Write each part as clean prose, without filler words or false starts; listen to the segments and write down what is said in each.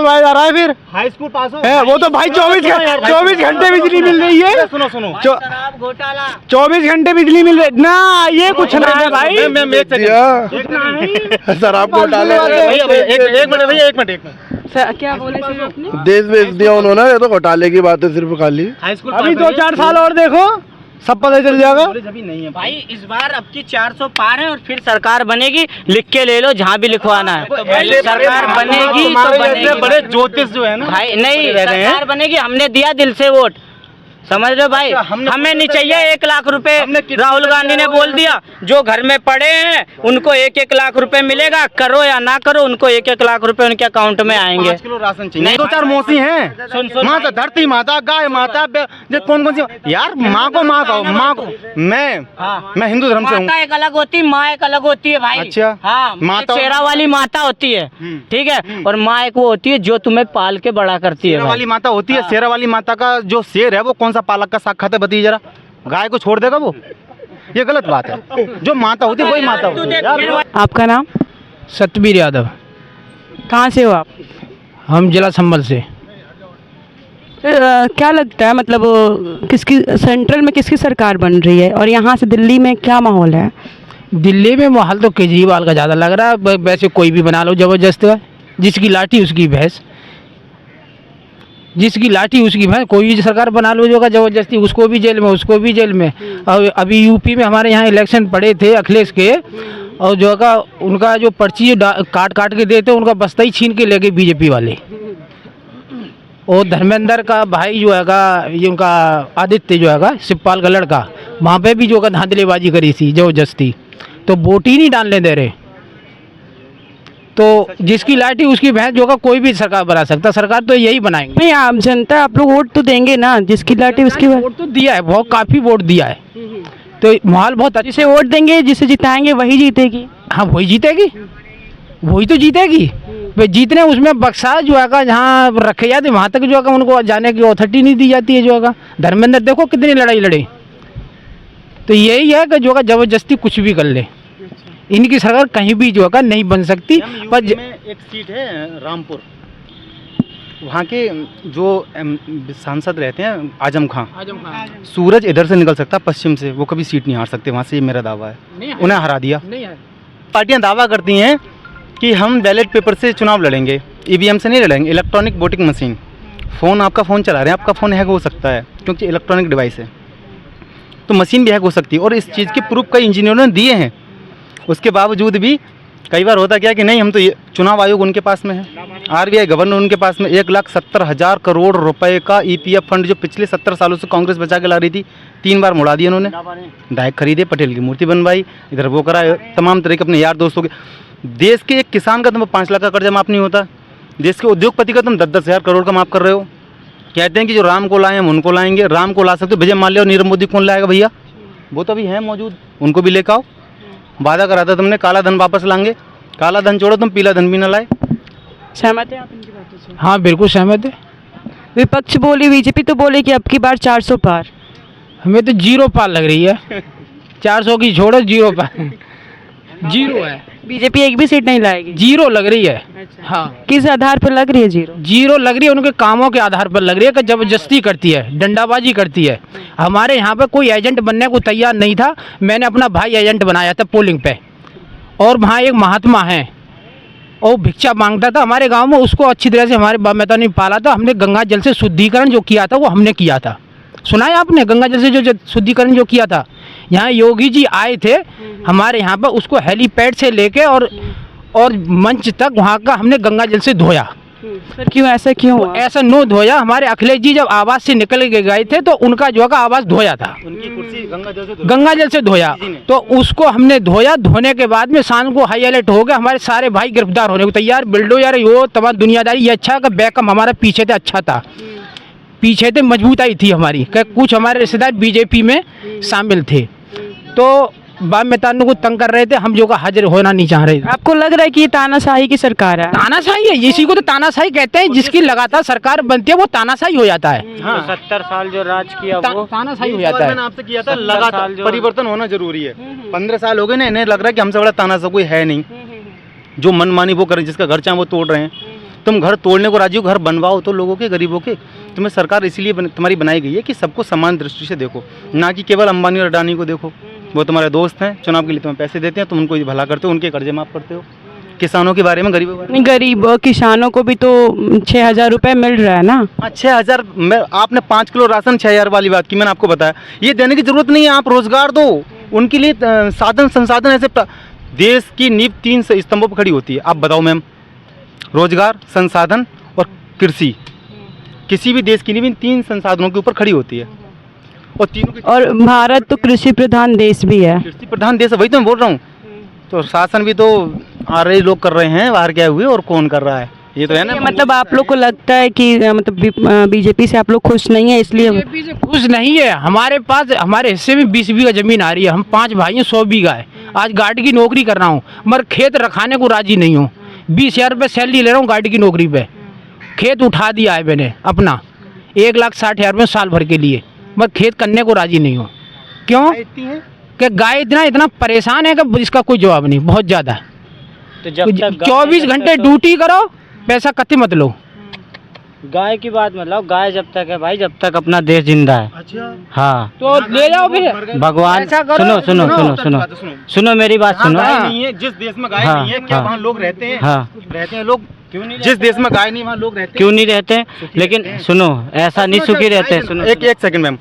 डलवाया जा रहा है फिर हाई स्कूल पास हो है वो तो भाई 24 घंटे बिजली मिल रही है। सुनो 24 घंटे बिजली मिल रही ना, ये कुछ ना है भाई। शराब घोटाले एक मिनट क्या बोले सर आपने? देश बेच दिया उन्होंने, ये तो घोटाले की बात है सिर्फ खाली। हाई स्कूल अभी 2-4 साल और देखो, सब पता चल जाएगा। अभी नहीं है भाई इस बार अब की 400 पार है और फिर सरकार बनेगी, लिख के ले लो जहाँ भी लिखवाना है। सरकार बनेगी तो बनेगी। बड़े ज्योतिष जो है ना भाई नहीं, सरकार बनेगी, हमने दिया दिल से वोट, समझ रहे हो भाई। हमें नहीं चाहिए 1 लाख रुपए। राहुल गांधी ने बोल दिया जो घर में पड़े हैं उनको 1-1 लाख रुपए मिलेगा, करो या ना करो उनको 1-1 लाख रुपए उनके अकाउंट में आएंगे। 5 किलो राशन चाहिए। 2-4 मौसी हैं, माता धरती माता, गाय माता, कौन सी यार, माँ को मैं हिंदू धर्म से हूँ। माता एक अलग होती है, माँ एक अलग होती है भाई। अच्छा हाँ, माता शेरा वाली माता होती है, ठीक है, और माँ एक वो होती है जो तुम्हें पाल के बड़ा करती है। शेरा वाली माता होती है, शेरा वाली माता का जो शेर है वो कौन सा पालक का साग खाता है बताइए जरा, गाय को छोड़ देगा वो? ये गलत बात है। जो माता होती है वही माता होती है। आपका नाम? सतबीर यादव। कहाँ से हो आप? हम जिला संभल से। क्या लगता है मतलब किसकी सेंट्रल में किसकी सरकार बन रही है और यहाँ से दिल्ली में क्या माहौल है? दिल्ली में माहौल तो केजरीवाल का ज़्यादा लग रहा है, वैसे कोई भी बना लो जबरदस्त है, जिसकी लाठी उसकी भैंस, जिसकी लाठी उसकी भैंस, कोई भी सरकार बना लो जो का जबरदस्ती, उसको भी जेल में उसको भी जेल में। और अभी यूपी में हमारे यहाँ इलेक्शन पड़े थे अखिलेश के, और जो का उनका जो पर्ची काट के देते उनका बस्ता ही छीन के ले गए बीजेपी वाले। और धर्मेंद्र का भाई जो है ये उनका आदित्य जो है शिवपाल का लड़का, वहाँ पे भी जो का धांधलेबाजी करी थी जबरदस्ती, तो वोट ही नहीं डालने दे रहे। तो जिसकी लाठी उसकी भैंस जो का कोई भी सरकार बना सकता, सरकार तो यही बनाएंगे। नहीं, आम जनता आप लोग वोट तो देंगे ना, जिसकी लाठी उसकी वोट तो दिया है, बहुत काफ़ी वोट दिया है, तो माहौल बहुत अच्छा। जिसे वोट देंगे जिसे जिताएंगे वही जीतेगी। हाँ वही जीतेगी, वही तो जीतेगी। वे जीतने उसमें बक्सा जो है जहाँ रखे जाते वहाँ तक जो है उनको जाने की अथॉरिटी नहीं दी जाती है। जो है धर्मेंद्र देखो कितनी लड़ाई लड़े, तो यही है कि जो है जबरदस्ती कुछ भी कर ले, इनकी सरकार कहीं भी जो है नहीं बन सकती। पर एक सीट है रामपुर, वहाँ के जो सांसद रहते हैं आजम खां, सूरज इधर से निकल सकता पश्चिम से, वो कभी सीट नहीं हार सकते वहाँ से, ये मेरा दावा है। उन्हें हरा दिया। पार्टियां दावा करती हैं कि हम बैलेट पेपर से चुनाव लड़ेंगे, ईवीएम से नहीं लड़ेंगे, इलेक्ट्रॉनिक वोटिंग मशीन। फ़ोन, आपका फ़ोन चला रहे हैं, आपका फ़ोन हैक हो सकता है क्योंकि इलेक्ट्रॉनिक डिवाइस है, तो मशीन भी हैक हो सकती है। और इस चीज़ के प्रूफ कई इंजीनियरों ने दिए हैं, उसके बावजूद भी कई बार होता क्या कि नहीं, हम तो ये चुनाव आयोग उनके पास में है, आरबीआई गवर्नर उनके पास में। 1,70,000 करोड़ रुपए का ईपीएफ फंड जो पिछले 70 सालों से कांग्रेस बचा के ला रही थी, 3 बार मुड़ा दिया उन्होंने। डायक खरीदे, पटेल की मूर्ति बनवाई, इधर वो करा, तमाम तरह के अपने यार दोस्तों के। देश के एक किसान का तुम 5 लाख का कर्जा माफ़ नहीं होता, देश के उद्योगपति का तुम 10-10 हज़ार करोड़ का माफ़ कर रहे हो। कहते हैं कि जो राम को लाए हम उनको लाएंगे, राम को ला सकते हो, विजय माल्या और नीरव मोदी कौन लाएगा भैया? वो तो अभी हैं मौजूद, उनको भी लेकर आओ। वादा करा था तुमने काला धन वापस लाएंगे, काला धन छोड़ो तुम पीला धन भी न लाए। सहमत है आप इनकी बातों से? हाँ बिल्कुल सहमत है। विपक्ष बोली, बीजेपी तो बोले कि अब की बार 400 पार। हमें तो 0 पार लग रही है, 400 की छोड़ो 0 पार, 0 है। बीजेपी एक भी सीट नहीं लाएगी? 0 लग रही है। अच्छा। हाँ, किस आधार पर लग रही है 0 लग रही है? उनके कामों के आधार पर लग रही है कि जबरदस्ती करती है, डंडाबाजी करती है। हमारे यहाँ पर कोई एजेंट बनने को तैयार नहीं था, मैंने अपना भाई एजेंट बनाया था पोलिंग पे, और वहाँ एक महात्मा है और भिक्षा मांगता था हमारे गांव में, उसको अच्छी तरह से हमारे बाप नेता ने पाला था। हमने गंगा जल से शुद्धिकरण जो किया था वो हमने किया था, सुना है आपने? गंगा जल से जो शुद्धिकरण जो किया था, यहाँ योगी जी आए थे हमारे यहाँ पर, उसको हेलीपैड से लेके और मंच तक वहाँ का हमने गंगा जल से धोया। सर क्यों, ऐसा क्यों हुआ? ऐसा नो धोया, हमारे अखिलेश जी जब आवास से निकल के गए थे तो उनका जो का आवास धोया था, उनकी कुर्सी गंगा जल से धोया, तो उसको हमने धोया। धोने के बाद में शाम को हाई अलर्ट हो गया, हमारे सारे भाई गिरफ्तार होने को तैयार। बिल्डोजर वो तमाम दुनियादारी, ये अच्छा का बैकअप हमारा पीछे थे, अच्छा था, पीछे थे, मजबूताई थी हमारी। कुछ हमारे रिश्तेदार बीजेपी में शामिल थे, तो बाप मेहतानों को तंग कर रहे थे, हम जो का हाजिर होना नहीं चाह रहे थे। आपको लग रहा है कि ये तानाशाही की सरकार है? तानाशाही है, इसी को तो तानाशाही कहते हैं, जिसकी लगातार सरकार बनती है वो तानाशाही हो जाता है। हाँ, 70 साल जो राज किया वो तानाशाही हो जाता है। मैंने आपसे किया था, लगातार परिवर्तन होना जरूरी है। 15 साल हो गए ना, इन्हें लग रहा है कि हमसे बड़ा तानाशाह कोई है नहीं, जो मनमानी वो करें, जिसका घर चाहे वो तोड़ रहे हैं। तुम घर तोड़ने को राजी हो, घर बनवाओ तो लोगों के, गरीबों के। तुम्हें सरकार इसीलिए तुम्हारी बनाई गई है कि सबको समान दृष्टि से देखो, ना कि केवल अंबानी और अडानी को देखो। वो तुम्हारे दोस्त हैं, चुनाव के लिए तुम्हें पैसे देते हैं, तुम उनको भला करते हो, उनके कर्जे माफ़ करते हो। किसानों के बारे में, गरीबों के बारे में, गरीब किसानों को भी तो 6,000 रुपये मिल रहा है ना। हाँ 6,000, आपने 5 किलो राशन 6,000 वाली बात की, मैंने आपको बताया। ये देने की जरूरत नहीं है, आप रोजगार दो उनके लिए। साधन संसाधन ऐसे देश की नींव 3 स्तंभों पर खड़ी होती है। आप बताओ मैम, रोजगार, संसाधन और कृषि। किसी भी देश की नींव इन 3 संसाधनों के ऊपर खड़ी होती है, और तीनों की, और भारत तो कृषि प्रधान देश भी है। कृषि प्रधान देश है, वही तो मैं बोल रहा हूँ। तो शासन भी तो आ रहे लोग कर रहे हैं, बाहर क्या हुए और कौन कर रहा है, ये तो है ना। मतलब आप लोग को लगता है कि मतलब बीजेपी से आप लोग खुश नहीं है, इसलिए बीजेपी से खुश नहीं है। हमारे पास, हमारे हिस्से में 20 बीघा जमीन आ रही है, हम 5 भाई हैं, 100 बीघा है। आज गार्ड की नौकरी कर रहा हूँ, मगर खेत रखाने को राजी नहीं हूँ। 20,000 रुपये सैलरी ले रहा हूँ गार्ड की नौकरी पे, खेत उठा दिया है मैंने अपना 1,60,000 रुपये साल भर के लिए, मगर खेत करने को राजी नहीं हूँ। क्यों कि गाय इतना परेशान है कि इसका कोई जवाब नहीं, बहुत ज़्यादा। तो जब तक 24 घंटे ड्यूटी करो, पैसा कत्ते मत लो। गाय की बात मतलब, गाय जब तक है भाई, जब तक अपना देश जिंदा है। अच्छा, हाँ तो ले जाओ फिर। भगवान, ऐसा करो, सुनो सुनो सुनो सुनो सुनो मेरी बात सुनो। गाय नहीं है जिस देश में, गाय हाँ, नहीं है, क्या हाँ, वहाँ लोग रहते हैं? हाँ, रहते हैं लोग। क्यों नहीं? जिस देश में गाय नहीं वहाँ लोग रहते हैं। क्यों नहीं रहते हैं? लेकिन सुनो, ऐसा नहीं सुखी रहते हैं। सुनो एक सेकंड मैम,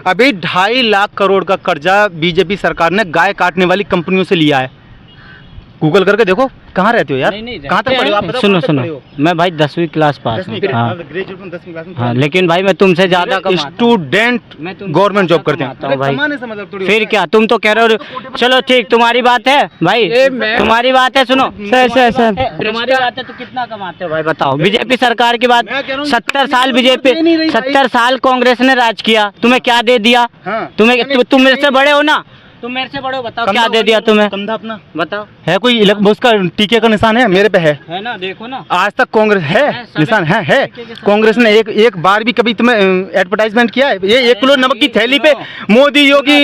अभी 2.5 लाख करोड़ का कर्जा बीजेपी सरकार ने गाय काटने वाली कंपनियों से लिया है। गूगल करके देखो, कहाँ रहते हो यार, कहाँ तक पढ़े हो आप? बताओ, सुनो कहाँ तक सुनो, पढ़े हो? मैं भाई 10वीं क्लास पास हूँ। हाँ ग्रेजुएट 10वीं क्लास में। हाँ, लेकिन भाई मैं तुमसे ज्यादा कमाता हूँ। स्टूडेंट मैं तुमसे गवर्नमेंट जॉब ज्यादा करते हैं। कमाता हूँ भाई। कमाने से मतलब थोड़ी फिर होता है। क्या, तुम तो कह रहे हो, चलो ठीक, तुम्हारी बात है भाई, तुम्हारी बात है। सुनो सर तुम्हारी बात है, तो कितना कमाते हो भाई बताओ? बीजेपी सरकार की बात, मैं कह रहा हूँ 70 साल बीजेपी, नहीं रही भाई। 70 साल कांग्रेस ने राज किया, तुम्हें क्या दे दिया? हाँ। तुम मेरे से बड़े हो ना, तुम मेरे से बड़े हो, बताओ क्या दे दिया तुम्हें? कंधा अपना बताओ, है कोई उसका टीके का निशान है? मेरे पे है ना, देखो ना। आज तक कांग्रेस है निशान है। कांग्रेस ने एक बार भी कभी तुम्हें एडवर्टाइजमेंट किया है? ये 1 किलो नमक की थैली पे मोदी योगी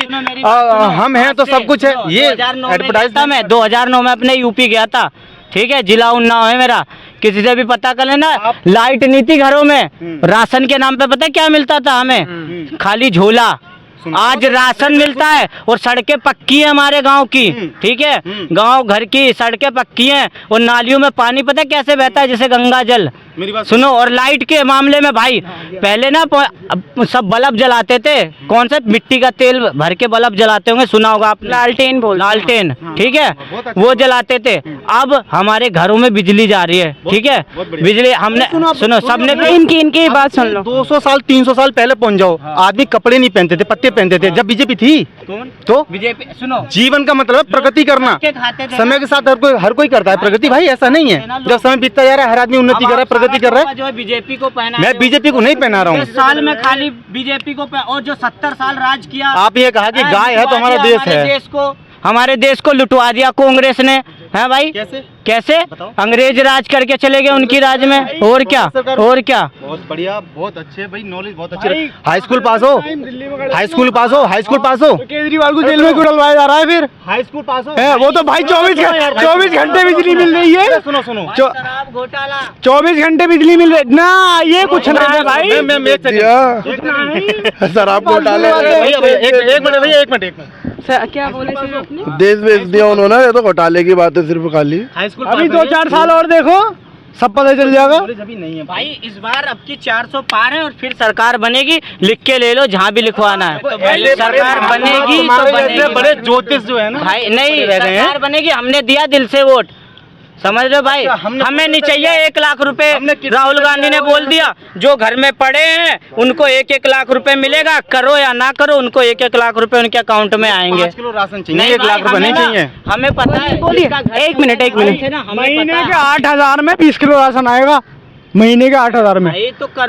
हम हैं तो सब कुछ है, ये एडवर्टाइजमेंट। मैं 2009 में अपने यूपी गया था, ठीक है, जिला उन्नाव है मेरा, किसी से भी पता कर लेना। लाइट नहीं थी घरों में, राशन के नाम पे पता है क्या मिलता था हमें? खाली झोला। आज राशन मिलता है और सड़कें पक्की है हमारे गांव की, ठीक है, गांव घर की सड़कें पक्की हैं, और नालियों में पानी पता है कैसे बहता है, जैसे गंगा जल। मेरी बात सुनो, और लाइट के मामले में भाई, पहले ना सब बल्ब जलाते थे, कौन से मिट्टी का तेल भर के बल्ब जलाते होंगे, सुना होगा आप, लालटेन ठीक है, वो जलाते थे। अब हमारे घरों में बिजली जा रही है, ठीक है, बिजली हमने, सुनो सबने, इनकी बात सुन लो। 200 साल 300 साल पहले पहुंच जाओ, आदमी कपड़े नहीं पहनते थे, पत्ते पहनते थे, जब बीजेपी थी। तो बीजेपी, सुनो, जीवन का मतलब प्रगति करना, समय के साथ हर कोई करता है प्रगति भाई, ऐसा नहीं है। जब समय बीतता जा रहा है, हर आदमी उन्नति कर रहा है, प्रगति कर रहा है। जो है बीजेपी को पहना, मैं बीजेपी को नहीं पहना रहा हूँ। 10 साल में खाली बीजेपी को और जो 70 साल राज किया, आप ये कहा कि गाय है तो हमारा देश है। हमारे देश को लुटवा दिया कांग्रेस ने, है भाई। कैसे अंग्रेज राज करके चले गए उनकी राज में, और क्या। बहुत बढ़िया, बहुत अच्छे भाई, नॉलेज बहुत अच्छे। हाई स्कूल पास हो, हाई स्कूल पास हो। केजरीवाल को जेल में क्यों डलवाया जा रहा है फिर? हाई स्कूल पास हो है वो तो भाई 24 घंटे बिजली मिल रही है। सुनो शराब घोटाला, 24 घंटे बिजली मिल रही ना, ये कुछ नहीं है भाई। शराब घोटाले एक मिनट क्या बोले थे आपने? देश बेच दिया उन्होंने, ये तो घोटाले की बात है सिर्फ खाली। अभी 2-4 साल और देखो, सब पता चल जाएगा। अभी नहीं है भाई इस बार अब की 400 पार है, और फिर सरकार बनेगी, लिख के ले लो जहाँ भी लिखवाना है। सरकार बनेगी तो बनेगी। बड़े ज्योतिष जो है ना भाई, नहीं सरकार बनेगी, हमने दिया दिल से वोट, समझ रहे हो भाई। हमें नहीं चाहिए 1 लाख रुपए। राहुल गांधी ने बोल दिया, जो घर में पड़े हैं उनको 1-1 लाख रुपए मिलेगा, करो या ना करो, उनको 1-1 लाख रुपए उनके अकाउंट में आएंगे। 5 किलो राशन चाहिए, 1 लाख रुपए नहीं चाहिए। हमें पता है। बोलिए, एक मिनट महीने के 8,000 में 20 किलो राशन आएगा, महीने के 8,000 में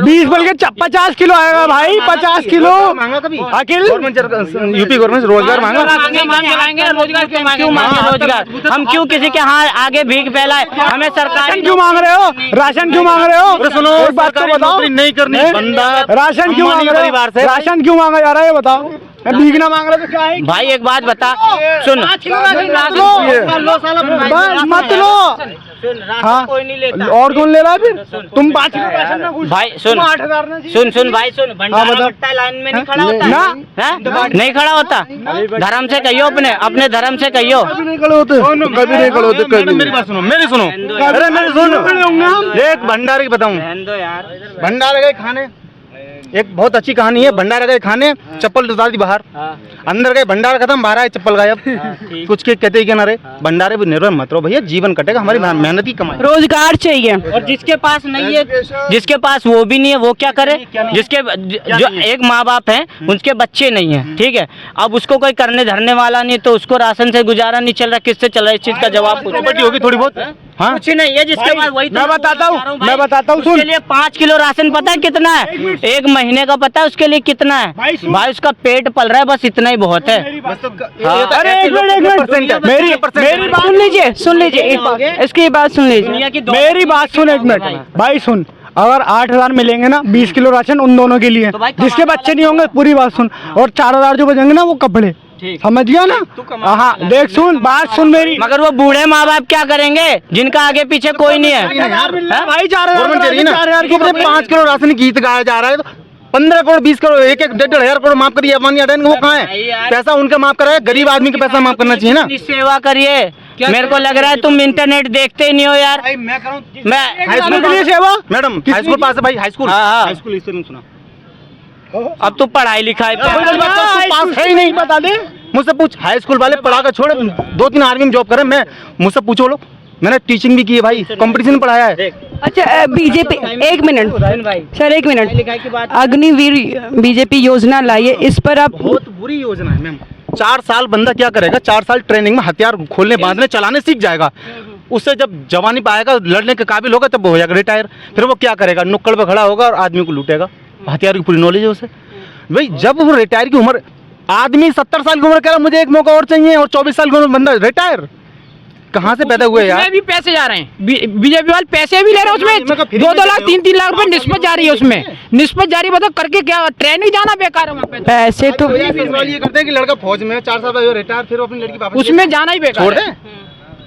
20 बल्कि 50 किलो आएगा भाई, 50 किलो मांगा कभी अखिल यूपी गवर्नमेंट रोजगार मांगा। रोजगार हम क्यों किसी के आगे भीख फैलाए? हमें सरकार क्यों मांग रहे हो? राशन क्यों मांग रहे हो? सुनो, एक बात तो बताओ, नहीं करनी बंदा राशन क्यों मांग रहे हो? राशन क्यों मांगा जा रहा है ये बताओ। भीगना मांग रहे तो क्या है? भाई एक बात बता, सुन मत लो। हाँ, कोई नहीं लेता। और कौन ले रहा है फिर? तुम 5 किलो राशन ना कुछ, भाई सुन, 8,000 ना चाहिए। सुन भाई सुन, भंडारा बताओ। बट्टा लाइन में नहीं खड़ा होता ना। है? नहीं खड़ा होता। धर्म से कहियो, अपने धर्म से कहियो। कभी नहीं खड़े होते, कभी नहीं खड़े होते। कभी मेरी बात सुनो, मेरी सुनो, अरे मेरी सुनो। एक भंडारे की बताऊं, भंडारे गए खाने, एक बहुत अच्छी कहानी है। भंडारा गए खाने, चप्पल उतार दी बाहर, अंदर गए, भंडारा खत्म, बाहर आए चप्पल गायब। कुछ के कहते ही क्या ना रे, भंडारे पर निर्भर मत रहो भैया, जीवन कटेगा, हमारी मेहनत की कमाई। रोजगार चाहिए। और जिसके पास नहीं है, जिसके पास वो भी नहीं है, वो क्या करे? जिसके जो एक माँ बाप है, उनके बच्चे नहीं है, ठीक है, अब उसको कोई करने धरने वाला नहीं, तो उसको राशन से गुजारा नहीं चल रहा, किससे चल रहा है? इस चीज का जवाब प्रॉपर्टी होगी थोड़ी बहुत। हाँ, कुछ नहीं है जिसके पास, वही मैं बताता हूँ, सुन। उसके लिए 5 किलो राशन पता है कितना है? एक महीने का पता है उसके लिए कितना है? भाई उसका पेट पल रहा है, बस इतना ही बहुत है। अरे एक मिनट, मेरी बात सुन लीजिए, इसकी बात सुन लीजिए। मेरी बात सुन एक मिनट भाई, सुन। अगर 8,000 मिलेंगे ना, 20 किलो राशन उन दोनों के लिए, जिसके बच्चे नहीं होंगे, पूरी बात सुन। और 4,000 जो बचेंगे ना, वो कपड़े, समझ गया ना? हाँ, देख सुन, बात सुन मेरी। मगर वो बूढ़े माँ बाप क्या करेंगे जिनका आगे पीछे कोई नहीं है? भाई 4,000 5 किलो राशन गीत गाया जा रहा है, तो 15 करोड़ 20 करोड़, एक 1,500 करोड़ माफ करिए, अफवानी अडेन वो कहाँ है? पैसा उनका माफ कराया, गरीब आदमी का पैसा माफ करना चाहिए ना। सेवा करिए। मेरे को लग रहा है तुम इंटरनेट देखते ही नहीं हो यार। मैं करूँ हाई स्कूल के लिए सेवा, मैडम, हाई स्कूल पास है भाई, हाई स्कूल, हाँ। हाई स्कूल इससे नहीं सुना। अब तो पढ़ाई लिखाई पे पास है ही नहीं, बता दे मुझसे पूछ। हाई स्कूल वाले पढ़ा कर छोड़े, 2-3 आर्मी में जॉब करे, मैं मुझसे पूछो लोग, मैंने टीचिंग भी की है भाई, कंपटीशन में पढ़ाया है। अच्छा, बीजेपी, एक मिनट सर, एक मिनट, अग्निवीर बीजेपी योजना लाइए, इस पर आप। बहुत बुरी योजना है मैम। 4 साल बंदा क्या करेगा? 4 साल ट्रेनिंग में हथियार खोलने, बांधने, चलाने सीख जाएगा। उससे जब जवानी पाएगा, लड़ने के काबिल होगा, तब हो जाएगा रिटायर। फिर वो क्या करेगा? नुक्कड़ पे खड़ा होगा और आदमी को लूटेगा। हथियार की पूरी नॉलेज है उसे। भाई जब वो रिटायर की उम्र, आदमी 70 साल की उम्र कह रहा मुझे एक मौका और चाहिए, और 24 साल की उम्र बंदा रिटायर, कहाँ से पैदा हुए यार? उसमें भी पैसे जा रहे हैं, बीजेपी वाले पैसे भी ले रहे हैं उसमें, 2-2 लाख 3-3 लाख रुपए निस्बत जा रही है उसमें, निस्बत जारी। बताओ करके क्या? ट्रेनिंग जाना बेकार है वहाँ पे। पैसे तो ये करते हैं कि लड़का फौज में 4 साल बाद रिटायर, फिर अपनी लड़की वापस उसमें जाना ही बेकार छोड़ है। दे।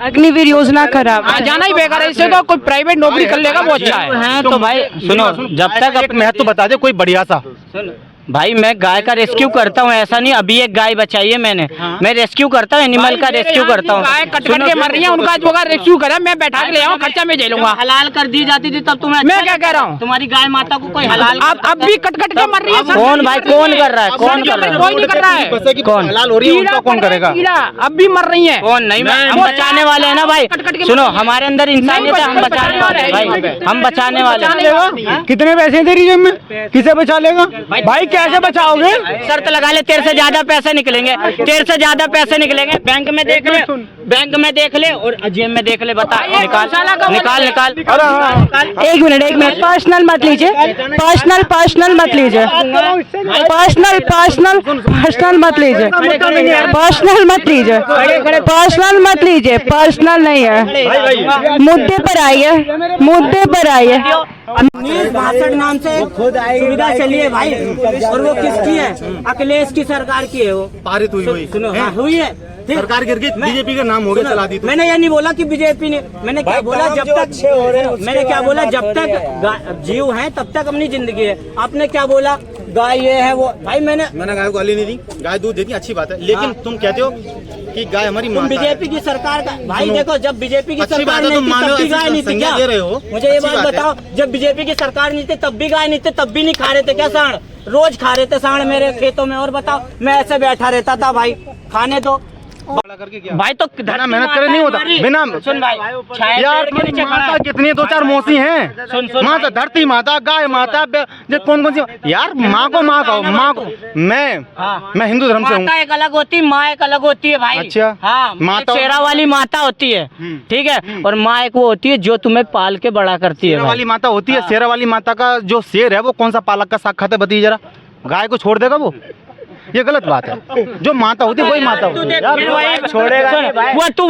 अग्निवीर योजना खराब। हाँ, जाना ही बेकार है। इससे तो कोई प्राइवेट नौकरी कर लेगा वो अच्छा है। तो भाई सुनो, जब तक एक महत्व बता दे कोई बढ़िया सा। भाई मैं गाय का रेस्क्यू करता हूँ, ऐसा नहीं अभी एक गाय बचाई है मैंने, मैं रेस्क्यू करता हूँ, एनिमल का रेस्क्यू करता हूँ। गाय कट कट के मर रही है, उनका जो रेस्क्यू करा, मैं बैठा के ले आऊँ, खर्चा मैं झेलूंगा। हलाल कर दी जाती थी तब तुम्हें, मैं क्या कह रहा हूँ? तुम्हारी गाय माता को कोई हलाल, अब भी कट कट के मर रही है। कौन भाई, कौन कर रहा है? कौन कर रहा है? कोई नहीं कर रहा है। कौन हलाल हो रही है, उनका कौन करेगा? अब भी मर रही है। कौन नहीं? हम बचाने वाले हैं ना भाई। सुनो, हमारे अंदर इंसानियत है, हम बचाने वाले हैं भाई, हम बचाने वाले हैं। कितने पैसे तेरी जेब में? किसे बचा लेगा भाई? कैसे बचाओगे? शर्त लगा ले, तेरे से ज्यादा पैसे निकलेंगे, तेरे से ज्यादा पैसे निकलेंगे। बैंक में देख ले, बैंक में देख ले और जेब में देख ले, बता। निकाल निकाल निकाल। एक मिनट, पर्सनल मत लीजिए, पर्सनल मत लीजिए, पर्सनल मत लीजिए, पर्सनल मत लीजिए, पर्सनल नहीं है। मुद्दे पर आइए। भाषण नाम से सुविधा चली है भाई, और वो किसकी है? अखिलेश की सरकार की है वो, पारित हुई। सुनो, हाँ हुई है, सरकार गिर गई, बीजेपी का नाम हो गया, चला दी। मैंने ये नहीं बोला कि बीजेपी ने, मैंने क्या बोला, जब तक मैंने क्या बोला, जब तक जीव है तब तक अपनी जिंदगी है। आपने क्या बोला? गाय ये है वो। भाई मैंने गाय को गाली नहीं दी, गाय दूध देती, अच्छी बात है, लेकिन तुम कहते हो कि गाय हमारी माता है। बीजेपी की सरकार का भाई देखो, जब बीजेपी की सरकार नहीं थी तब भी गाय नहीं थी क्या? दे रहे हो, मुझे ये बात बताओ, जब बीजेपी की सरकार नहीं थी तब भी गाय नहीं थी, तब भी नहीं खा रहे थे क्या सांड? रोज खा रहे थे सांड मेरे खेतों में। और बताओ, मैं ऐसे बैठा रहता था भाई, खाने तो भाई तो बिना मेहनत करे नहीं होता। बिना सुन भाई, यार माता कितनी 2-4 मौसी हैं। सुन माता, धरती माता, गाय माता, कौन कौन सी यार? माँ को माँ को मैं हिंदू धर्म से हूँ। माता एक अलग होती है, माँ एक अलग होती है भाई। अच्छा, हाँ, माता शेरा वाली माता होती है, ठीक है, और माँ एक वो होती है जो तुम्हें पाल के बड़ा करती है। शेरा वाली माता होती है। शेरा वाली माता का जो शेर है वो कौन सा पालक का साग खाता है? बताइए जरा। गाय को छोड़ देगा वो? ये गलत बात है। जो माता होती है वही माता होती है। तू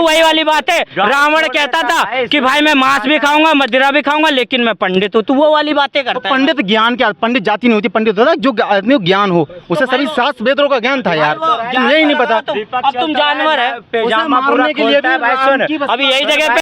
वही वाली बात है। रावण कहता था कि भाई मैं मांस भी खाऊंगा, मदिरा भी खाऊंगा, लेकिन मैं पंडित हूँ। तू वो वाली बातें करता है। पंडित ज्ञान क्या, पंडित जाति नहीं होती, पंडित होता है जो आदमी को ज्ञान हो। उसे सभी शास्त्र वेदों का ज्ञान था यार, मुझे ही नहीं पता। अब तुम जानवर है, उसे मारने के लिए भी अभी यही जगह पे